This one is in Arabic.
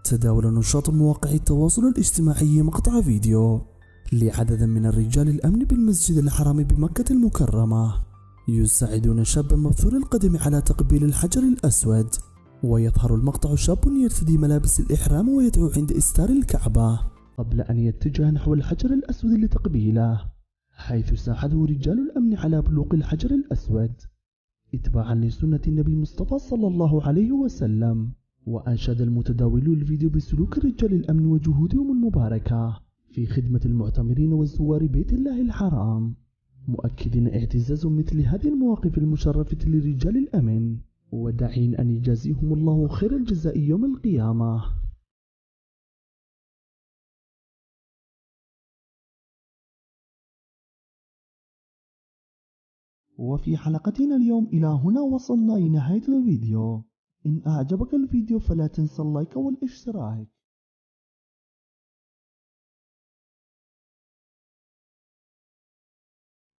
تداول نشاط مواقع التواصل الاجتماعي مقطع فيديو لعدد من الرجال الأمن بالمسجد الحرام بمكة المكرمة يساعدون شابا مبثور القدم على تقبيل الحجر الأسود. ويظهر المقطع شاب يرتدي ملابس الإحرام ويدعو عند إستار الكعبة قبل أن يتجه نحو الحجر الأسود لتقبيله، حيث ساعده رجال الأمن على بلوغ الحجر الأسود اتباعا لسنة النبي المصطفى صلى الله عليه وسلم. وأنشد المتداولون الفيديو بسلوك رجال الأمن وجهودهم المباركة في خدمة المعتمرين وزوار بيت الله الحرام، مؤكدين اعتزاز مثل هذه المواقف المشرفة لرجال الأمن، وداعين أن يجازيهم الله خير الجزاء يوم القيامة. وفي حلقتنا اليوم إلى هنا وصلنا لنهاية الفيديو. إن أعجبك الفيديو فلا تنسى اللايك والاشتراك.